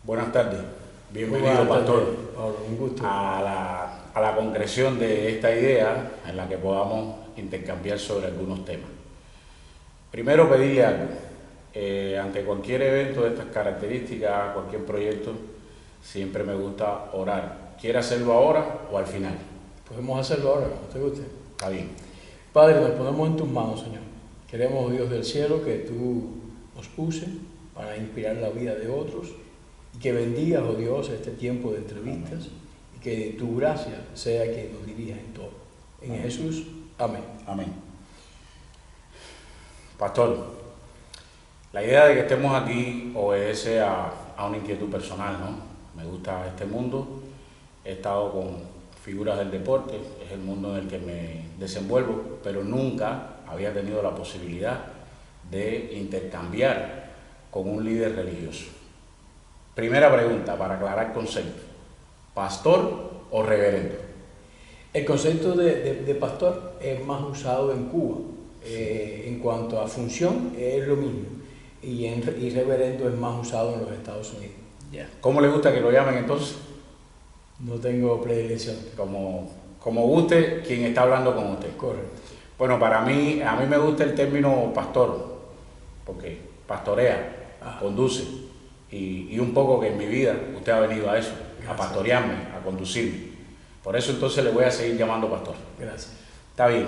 Buenas tardes, bienvenido Buenas tardes, pastor Pablo, un gusto. a la concreción de esta idea en la que podamos intercambiar sobre algunos temas. Primero pedirle algo, ante cualquier evento de estas características, cualquier proyecto, siempre me gusta orar. ¿Quiere hacerlo ahora o al final? Podemos hacerlo ahora, como te guste. Está bien. Padre, nos ponemos en tus manos, Señor. Queremos, Dios del cielo, que tú nos uses para inspirar la vida de otros y que bendigas, oh Dios, este tiempo de entrevistas y que tu gracia sea quien nos dirija en todo. En Amén. Jesús, amén. Amén. Pastor, la idea de que estemos aquí obedece a una inquietud personal, ¿no? Me gusta este mundo, he estado con figuras del deporte, es el mundo en el que me desenvuelvo, pero nunca había tenido la posibilidad de intercambiar con un líder religioso. Primera pregunta, para aclarar concepto, ¿pastor o reverendo? El concepto de pastor es más usado en Cuba. En cuanto a función, es lo mismo. Y reverendo es más usado en los Estados Unidos. Yeah. ¿Cómo le gusta que lo llamen entonces? No tengo predilección. Como guste quien está hablando con usted. Correcto. Bueno, a mí me gusta el término pastor, porque pastorea, conduce, y un poco que en mi vida usted ha venido a eso, a pastorearme, a conducirme. Por eso entonces le voy a seguir llamando pastor. Gracias. Está bien.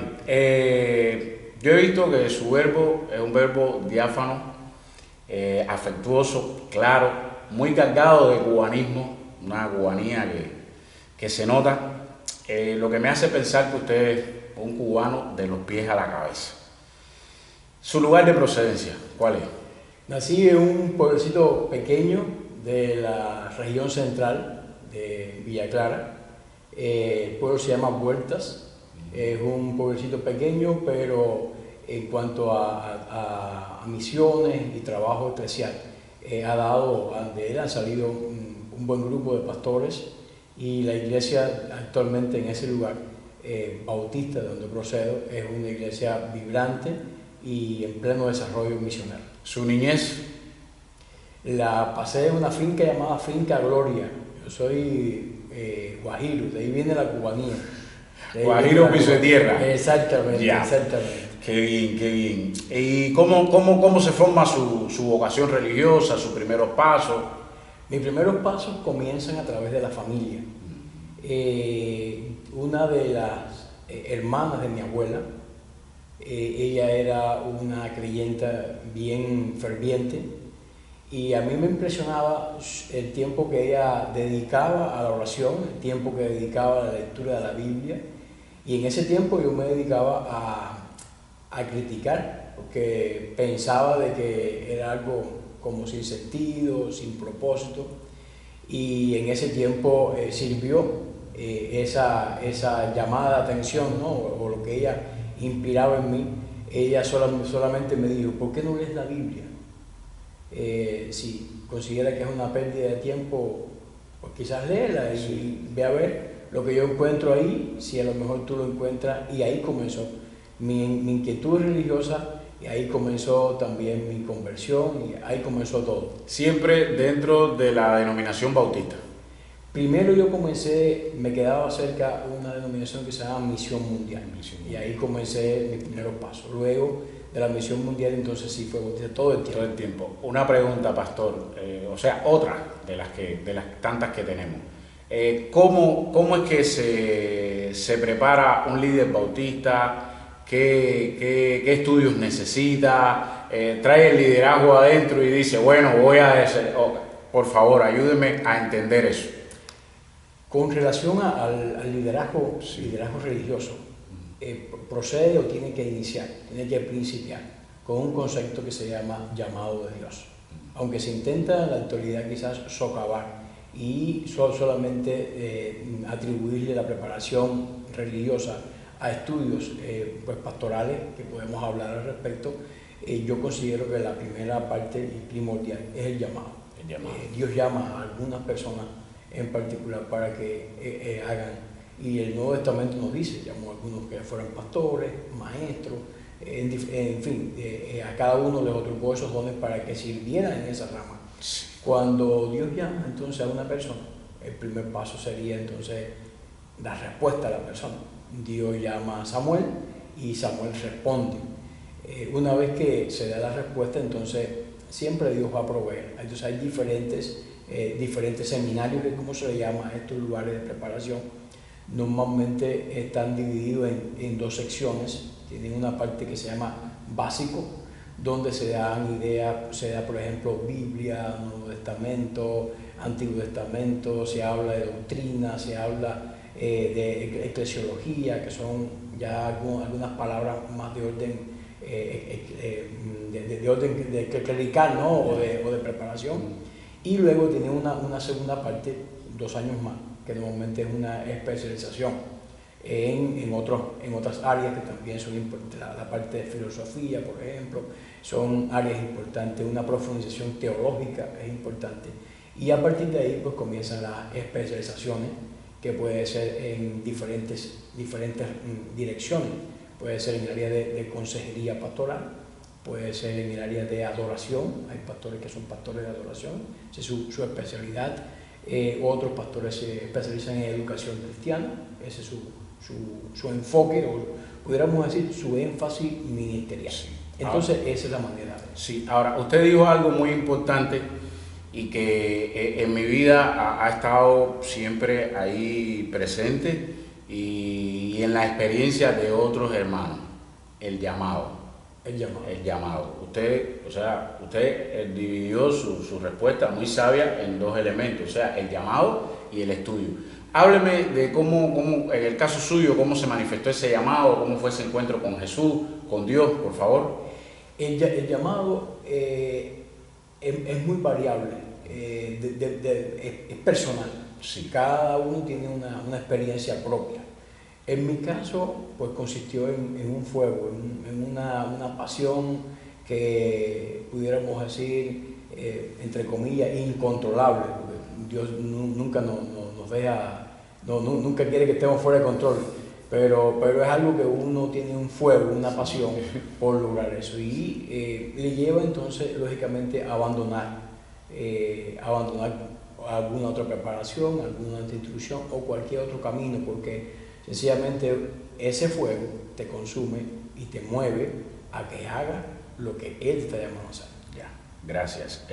Yo he visto que su verbo es un verbo diáfano, afectuoso, claro, muy cargado de cubanismo, una cubanía que se nota, lo que me hace pensar que usted es un cubano de los pies a la cabeza. ¿Su lugar de procedencia cuál es? Nací en un pueblecito pequeño de la región central de Villa Clara. El pueblo se llama Vueltas. Es un pueblecito pequeño, pero en cuanto a misiones y trabajo eclesial, de él han salido un buen grupo de pastores, y la iglesia actualmente en ese lugar, bautista de donde procedo, es una iglesia vibrante y en pleno desarrollo misionero. ¿Su niñez? La pasé en una finca llamada Finca Gloria. Yo soy guajiro, de ahí viene la cubanía. Guajiro, piso de tierra. Exactamente, Ya. exactamente. Qué bien, qué bien. ¿Y cómo se forma su vocación religiosa, sus primeros pasos? Mis primeros pasos comienzan a través de la familia. Una de las hermanas de mi abuela, ella era una creyenta bien ferviente, y a mí me impresionaba el tiempo que ella dedicaba a la oración, el tiempo que dedicaba a la lectura de la Biblia, y en ese tiempo yo me dedicaba a criticar, porque pensaba de que era algo como sin sentido, sin propósito, y en ese tiempo sirvió esa llamada de atención, ¿no? O lo que ella inspiraba en mí. Ella solamente me dijo: ¿por qué no lees la Biblia? Si considera que es una pérdida de tiempo, pues quizás léela y ve a ver lo que yo encuentro ahí, si a lo mejor tú lo encuentras. Y ahí comenzó mi inquietud religiosa, y ahí comenzó también mi conversión, y ahí comenzó todo. Siempre dentro de la denominación bautista. Primero yo comencé, me quedaba cerca una denominación que se llama Misión Mundial, y ahí comencé mis primeros pasos. Luego de la Misión Mundial, entonces sí fue bautista todo el tiempo. Todo el tiempo. Una pregunta, pastor, o sea, otra de las tantas que tenemos. ¿Cómo es que se prepara un líder bautista? ¿Qué estudios necesita? ¿Trae el liderazgo adentro y dice, bueno, voy a hacer... por favor, ayúdeme a entender eso. Con relación al liderazgo, liderazgo religioso, procede o tiene que iniciar, tiene que principiar con un concepto que se llama llamado de Dios. Aunque se intenta en la actualidad quizás socavar y solamente atribuirle la preparación religiosa a estudios pues pastorales, que podemos hablar al respecto, yo considero que la primera parte y primordial es el llamado. Dios llama a algunas personas en particular para que hagan, y el Nuevo Testamento nos dice, llamó a algunos que fueran pastores, maestros, en fin, a cada uno les otorgó esos dones para que sirvieran en esa rama. Cuando Dios llama entonces a una persona, el primer paso sería entonces dar respuesta a la persona. Dios llama a Samuel y Samuel responde. Una vez que se da la respuesta, entonces siempre Dios va a proveer. Entonces hay diferentes seminarios, que como se le llama a estos lugares de preparación. Normalmente están divididos en dos secciones. Tienen una parte que se llama básico, donde se dan ideas, se da por ejemplo Biblia, Nuevo Testamento, Antiguo Testamento, se habla de doctrina, se habla de eclesiología, que son ya algunas palabras más de orden de orden clerical, ¿no? o de preparación. Y luego tiene una segunda parte, 2 años más, que normalmente es una especialización en otras áreas que también son importantes. La parte de filosofía, por ejemplo, son áreas importantes. Una profundización teológica es importante. Y a partir de ahí pues comienzan las especializaciones, que puede ser en diferentes direcciones. Puede ser en el área de consejería pastoral, puede ser en el área de adoración. Hay pastores que son pastores de adoración, esa es su especialidad. Otros pastores se especializan en educación cristiana, ese es su enfoque, o pudiéramos decir su énfasis ministerial. Entonces esa es la manera. Sí, ahora usted dijo algo muy importante y que en mi vida ha estado siempre ahí presente y en la experiencia de otros hermanos, el llamado. El llamado. Usted dividió su respuesta muy sabia en 2 elementos, o sea, el llamado y el estudio. Hábleme de cómo, en el caso suyo, cómo se manifestó ese llamado, cómo fue ese encuentro con Jesús, con Dios, por favor. El llamado es muy variable, es personal. Sí. Cada uno tiene una experiencia propia. En mi caso, pues consistió en un fuego, en una pasión que pudiéramos decir, entre comillas, incontrolable, porque Dios nunca nos deja, nunca quiere que estemos fuera de control, pero es algo que uno tiene un fuego, una pasión por lograr eso, y le lleva entonces, lógicamente, a abandonar alguna otra preparación, alguna otra instrucción o cualquier otro camino, porque sencillamente ese fuego te consume y te mueve a que hagas lo que Él te está llamando a hacer. Ya, gracias.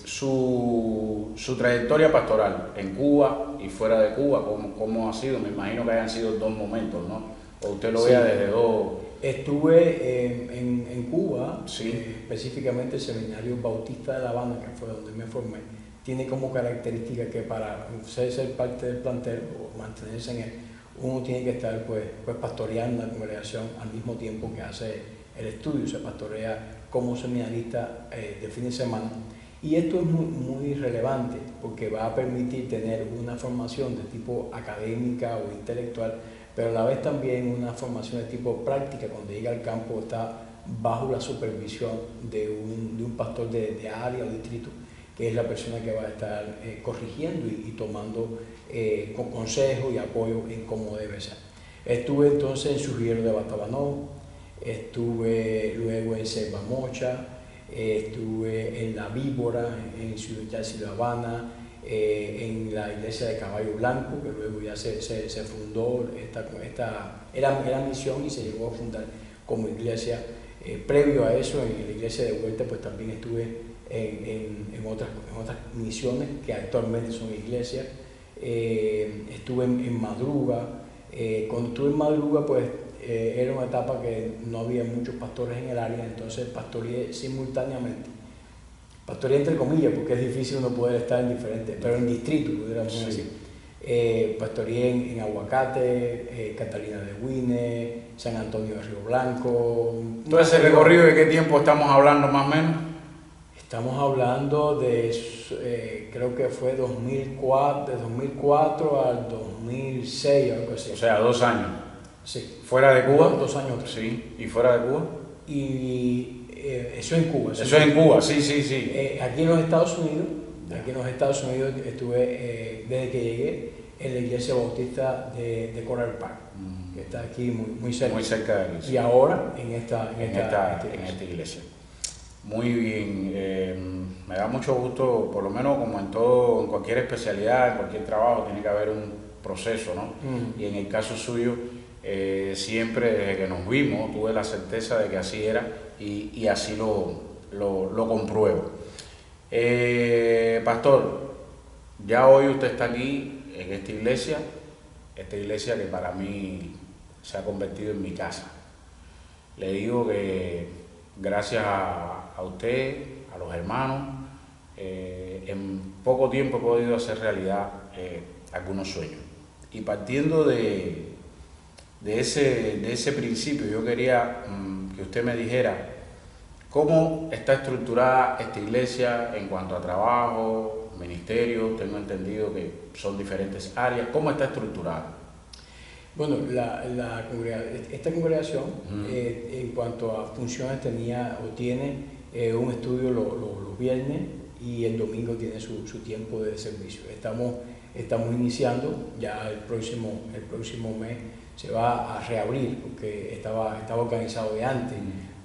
Su trayectoria pastoral en Cuba y fuera de Cuba, ¿cómo ha sido? Me imagino que hayan sido 2 momentos, ¿no? O usted lo vea desde 2... Estuve en Cuba, sí. Específicamente el Seminario Bautista de La Habana, que fue donde me formé. Tiene como característica que para usted ser parte del plantel o mantenerse en él, uno tiene que estar pues pastoreando la congregación al mismo tiempo que hace el estudio. Se pastorea como seminarista de fin de semana, y esto es muy relevante porque va a permitir tener una formación de tipo académica o intelectual, pero a la vez también una formación de tipo práctica. Cuando llega al campo está bajo la supervisión de un pastor de área o distrito, que es la persona que va a estar corrigiendo y tomando con consejo y apoyo en cómo debe ser. Estuve entonces en Surgidero de Batabanó, estuve luego en Selva Mocha, estuve en La Víbora, en Ciudad de La Habana, en la iglesia de Caballo Blanco, que luego ya se fundó, era misión y se llegó a fundar como iglesia. Previo a eso, en la iglesia de Huerta, pues también estuve en otras misiones que actualmente son iglesias. Estuve en Madruga. Cuando estuve en Madruga, pues era una etapa que no había muchos pastores en el área, entonces pastoreé simultáneamente. Pastoreé entre comillas, porque es difícil uno poder estar en diferentes, pero en distritos, pudiéramos decir. Pastoreé en Aguacate, Catalina de Huine, San Antonio de Río Blanco. ¿Todo ese recorrido de qué tiempo estamos hablando más o menos? Estamos hablando de, creo que fue de 2004 al 2006, algo así. O sea, 2 años. Sí. ¿Fuera de Cuba? 2 años. Sí. ¿Y fuera de Cuba? Y eso en Cuba. Eso es en Cuba, sí. Aquí en los Estados Unidos, estuve desde que llegué en la iglesia bautista de Coral Park, que está aquí muy cerca. Muy cerca de la iglesia. Y ahora en esta iglesia. Muy bien, me da mucho gusto, por lo menos como en todo, en cualquier especialidad, en cualquier trabajo, tiene que haber un proceso, ¿no? Y en el caso suyo, siempre desde que nos vimos, tuve la certeza de que así era y así lo compruebo. Pastor, ya hoy usted está aquí en esta iglesia que para mí se ha convertido en mi casa. Le digo que gracias a usted, a los hermanos, en poco tiempo he podido hacer realidad algunos sueños. Y partiendo de ese principio, yo quería que usted me dijera cómo está estructurada esta iglesia en cuanto a trabajo, ministerio. Tengo entendido que son diferentes áreas. ¿Cómo está estructurada? Bueno, esta congregación, en cuanto a funciones, tenía o tiene un estudio los viernes y el domingo tiene su tiempo de servicio. Estamos iniciando, ya el próximo mes se va a reabrir, porque estaba organizado de antes,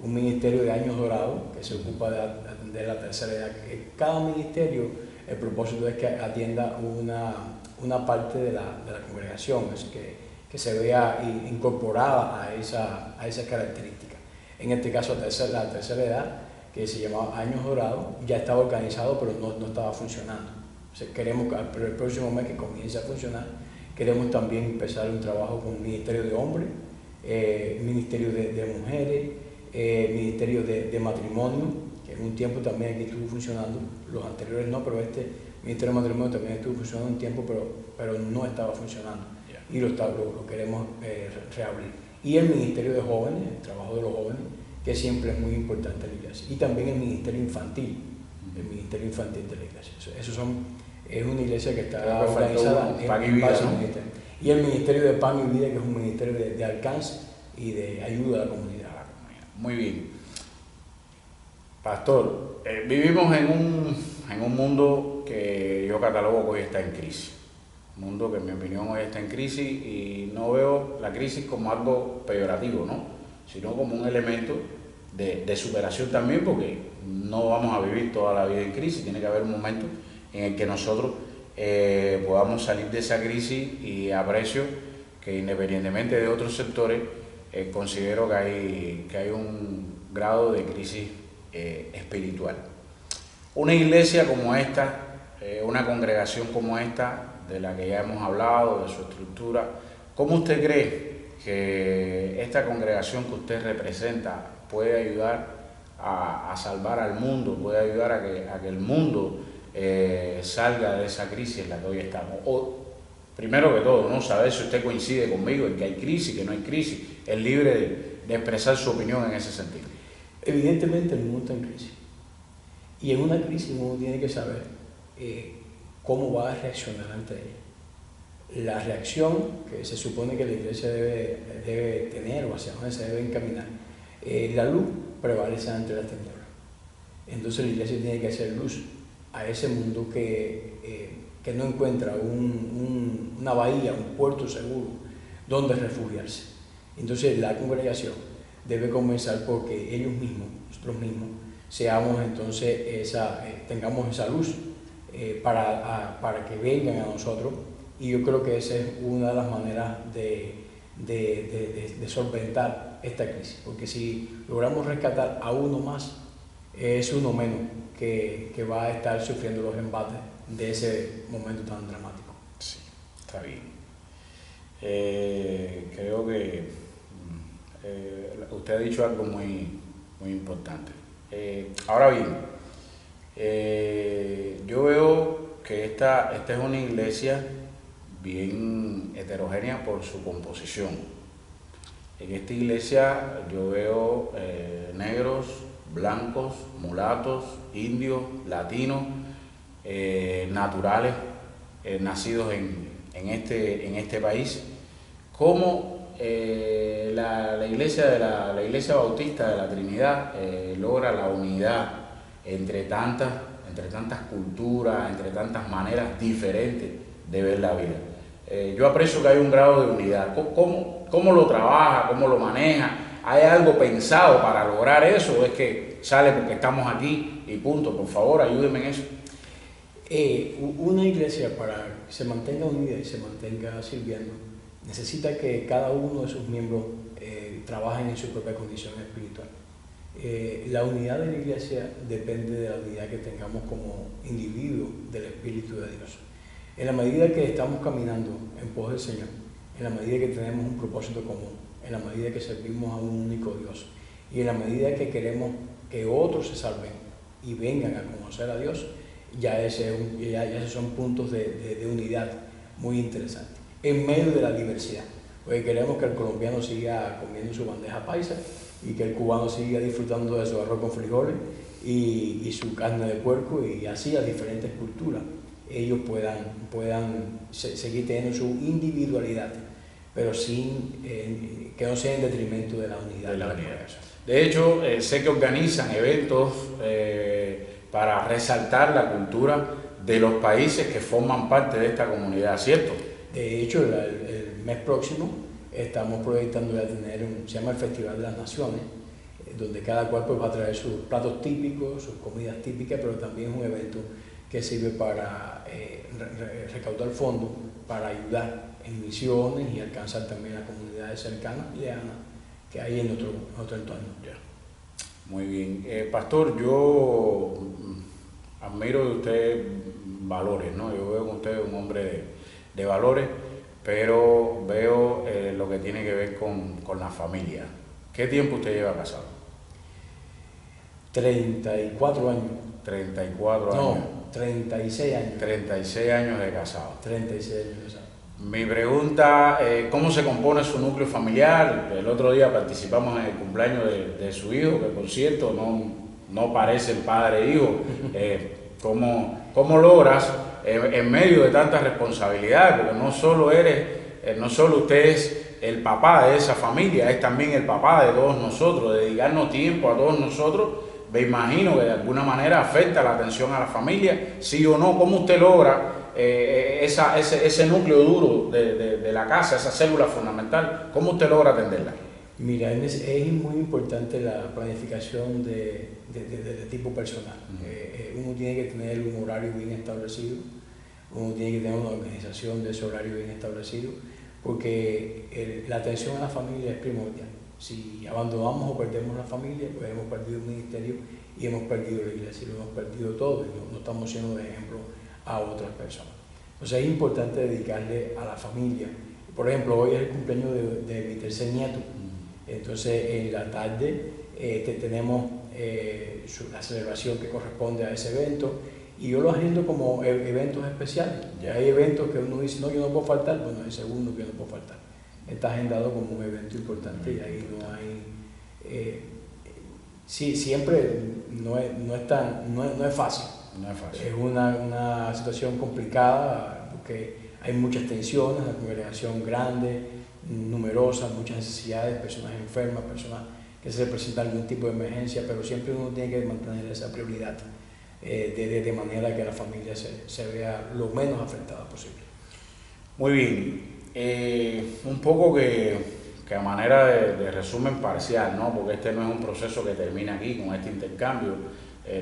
un ministerio de Años Dorados que se ocupa de atender la tercera edad. Cada ministerio, el propósito es que atienda una parte de la congregación, es que se vea incorporada a esa característica. En este caso, la tercera edad, que se llamaba Años Dorados, ya estaba organizado, pero no estaba funcionando. O sea, queremos que el próximo mes que comience a funcionar, queremos también empezar un trabajo con Ministerio de Hombres, Ministerio de Mujeres, Ministerio de Matrimonio, que en un tiempo también aquí estuvo funcionando, los anteriores no, pero este Ministerio de Matrimonio también estuvo funcionando un tiempo, pero no estaba funcionando. Y lo queremos reabrir. Y el Ministerio de Jóvenes, el trabajo de los jóvenes, que siempre es muy importante en la iglesia. Y también el Ministerio Infantil, de la iglesia. Es una iglesia que está organizada en base a un ministerio. Y el Ministerio de Pan y Vida, que es un ministerio de alcance y de ayuda a la comunidad. Muy bien. Pastor, vivimos en un mundo que yo catalogo que hoy está en crisis. Un mundo que en mi opinión hoy está en crisis, y no veo la crisis como algo peyorativo, ¿no? Sino como un elemento de superación también, porque no vamos a vivir toda la vida en crisis. Tiene que haber un momento en el que nosotros podamos salir de esa crisis, y aprecio que independientemente de otros sectores, considero que hay un grado de crisis espiritual. Una iglesia como esta, una congregación como esta, de la que ya hemos hablado, de su estructura, ¿cómo usted cree que esta congregación que usted representa puede ayudar a salvar al mundo, puede ayudar a que el mundo salga de esa crisis en la que hoy estamos? O, primero que todo, ¿no?, saber si usted coincide conmigo en que hay crisis, que no hay crisis. Es libre de expresar su opinión en ese sentido. Evidentemente el mundo está en crisis. Y en una crisis uno tiene que saber cómo va a reaccionar ante ella. La reacción que se supone que la iglesia debe tener, o hacia dónde se debe encaminar, la luz prevalece ante las tinieblas. Entonces la iglesia tiene que hacer luz a ese mundo que no encuentra una bahía, un puerto seguro donde refugiarse. Entonces la congregación debe comenzar porque ellos mismos, nosotros mismos, seamos entonces tengamos esa luz para que vengan a nosotros. Y yo creo que esa es una de las maneras de solventar esta crisis, porque si logramos rescatar a uno más, es uno menos que va a estar sufriendo los embates de ese momento tan dramático. Sí, está bien. Creo que usted ha dicho algo muy importante. Ahora bien, yo veo que esta es una iglesia bien heterogénea por su composición. En esta iglesia yo veo negros, blancos, mulatos, indios, latinos, naturales, nacidos en este país. Cómo la iglesia bautista de la Trinidad logra la unidad entre tantas culturas, entre tantas maneras diferentes de ver la vida. Yo aprecio que hay un grado de unidad. ¿Cómo lo trabaja? ¿Cómo lo maneja? ¿Hay algo pensado para lograr eso? ¿O es que sale porque estamos aquí y punto? Por favor, ayúdenme en eso. Una iglesia, para que se mantenga unida y se mantenga sirviendo, necesita que cada uno de sus miembros trabajen en su propia condición espiritual. La unidad de la iglesia depende de la unidad que tengamos como individuos del Espíritu de Dios. En la medida que estamos caminando en pos del Señor, en la medida que tenemos un propósito común, en la medida que servimos a un único Dios y en la medida que queremos que otros se salven y vengan a conocer a Dios, ya esos son puntos de unidad muy interesantes, en medio de la diversidad, porque queremos que el colombiano siga comiendo su bandeja paisa y que el cubano siga disfrutando de su arroz con frijoles y su carne de puerco, y así las diferentes culturas ellos puedan seguir teniendo su individualidad, pero sin que no sea en detrimento de la unidad. De hecho, sé que organizan eventos para resaltar la cultura de los países que forman parte de esta comunidad, ¿cierto? De hecho, el mes próximo estamos proyectando ya tener se llama el Festival de las Naciones, donde cada cual pues va a traer sus platos típicos, sus comidas típicas, pero también es un evento que sirve para recaudar fondos para ayudar en misiones y alcanzar también las comunidades cercanas y lejanas que hay en otro entorno. Muy bien. Pastor, yo admiro de usted valores, ¿no? Yo veo en usted un hombre de valores, pero veo lo que tiene que ver con la familia. ¿Qué tiempo usted lleva casado? 34 años. 34 años. No, 36 años. 36 años de casado. 36 años de casado. Mi pregunta, ¿cómo se compone su núcleo familiar? El otro día participamos en el cumpleaños de su hijo, que por cierto no parece el padre e hijo. ¿Cómo logras, en medio de tantas responsabilidades, porque no solo usted es el papá de esa familia, es también el papá de todos nosotros, dedicarnos tiempo a todos nosotros? Me imagino que de alguna manera afecta la atención a la familia, sí o no. ¿Cómo usted logra ese núcleo duro de la casa, esa célula fundamental? ¿Cómo usted logra atenderla? Mira, es muy importante la planificación de tipo personal. Uno tiene que tener un horario bien establecido, uno tiene que tener una organización de ese horario bien establecido, porque la atención a la familia es primordial. Si abandonamos o perdemos la familia, pues hemos perdido el ministerio y hemos perdido la iglesia, lo hemos perdido todo y no estamos siendo de ejemplo a otras personas. Entonces es importante dedicarle a la familia. Por ejemplo, hoy es el cumpleaños de mi tercer nieto. Entonces en la tarde tenemos la celebración que corresponde a ese evento, y yo lo agendo como eventos especiales. Ya hay eventos que uno dice, no, yo no puedo faltar, bueno, el segundo que no puedo faltar. Está agendado como un evento importante y ahí no hay... sí, siempre no es fácil. No es fácil. Es una situación complicada porque hay muchas tensiones, la congregación grande, numerosa, muchas necesidades, personas enfermas, personas que se presentan algún tipo de emergencia, pero siempre uno tiene que mantener esa prioridad de manera que la familia se vea lo menos afectada posible. Muy bien. Un poco que a manera de resumen parcial, ¿no? Porque este no es un proceso que termina aquí con este intercambio.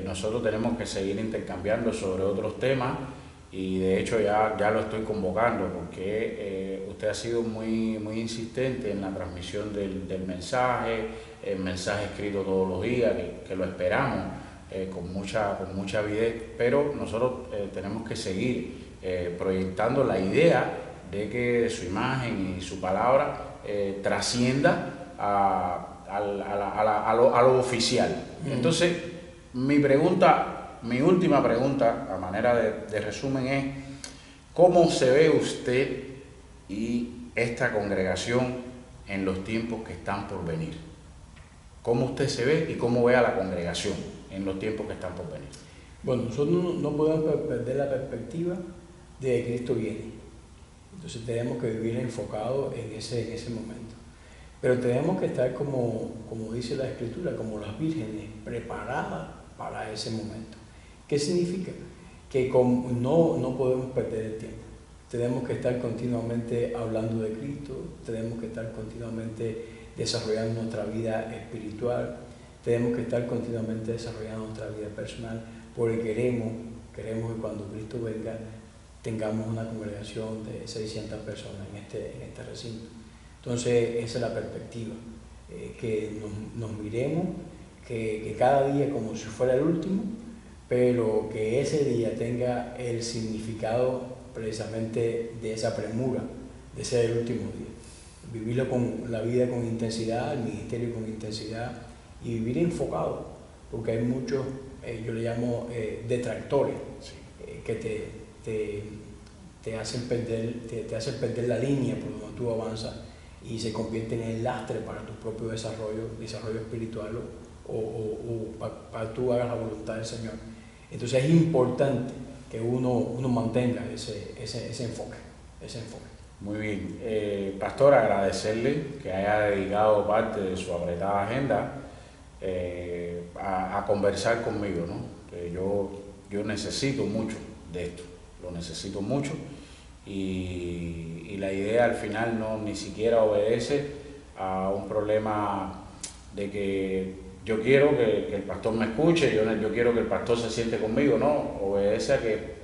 Nosotros tenemos que seguir intercambiando sobre otros temas, y de hecho ya lo estoy convocando, porque usted ha sido muy insistente en la transmisión del mensaje, el mensaje escrito todos los días, que lo esperamos con mucha avidez, pero nosotros tenemos que seguir proyectando la idea de que su imagen y su palabra trascienda a lo oficial. Entonces, mi última pregunta, a manera de resumen, es: ¿cómo se ve usted y esta congregación en los tiempos que están por venir? ¿Cómo usted se ve y cómo ve a la congregación en los tiempos que están por venir? Bueno, nosotros no podemos perder la perspectiva de que Cristo viene. Entonces tenemos que vivir enfocados en ese momento. Pero tenemos que estar, como dice la Escritura, como las vírgenes, preparadas para ese momento. ¿Qué significa? Que no podemos perder el tiempo. Tenemos que estar continuamente hablando de Cristo, tenemos que estar continuamente desarrollando nuestra vida espiritual, tenemos que estar continuamente desarrollando nuestra vida personal, porque queremos que cuando Cristo venga tengamos una congregación de 600 personas en este recinto. Entonces esa es la perspectiva, que nos miremos, que cada día como si fuera el último, pero que ese día tenga el significado precisamente de esa premura, de ser el último día. Vivirlo con la vida con intensidad, el ministerio con intensidad y vivir enfocado, porque hay muchos, yo le llamo detractores, que te hacen perder la línea por donde tú avanzas y se convierten en lastre para tu propio desarrollo espiritual o para que tú hagas la voluntad del Señor. Entonces es importante que uno mantenga ese enfoque. Muy bien. Pastor, agradecerle que haya dedicado parte de su apretada agenda a conversar conmigo, ¿no? Yo necesito mucho de esto, lo necesito mucho y la idea al final no ni siquiera obedece a un problema de que yo quiero que el pastor me escuche, yo quiero que el pastor se siente conmigo, no, obedece a que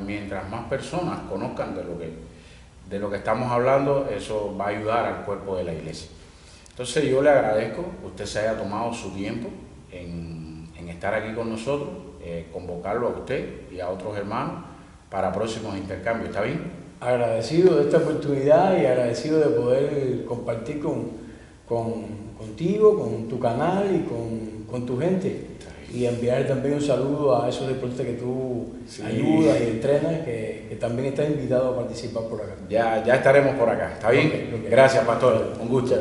mientras más personas conozcan de lo que estamos hablando, eso va a ayudar al cuerpo de la iglesia. Entonces yo le agradezco que usted se haya tomado su tiempo en estar aquí con nosotros, convocarlo a usted y a otros hermanos para próximos intercambios, ¿está bien? Agradecido de esta oportunidad y agradecido de poder compartir contigo, con tu canal y con tu gente. Y enviar también un saludo a esos deportistas que tú ayudas y entrenas, que también están invitados a participar por acá. Ya estaremos por acá, ¿está bien? Okay. Gracias, pastor, un gusto.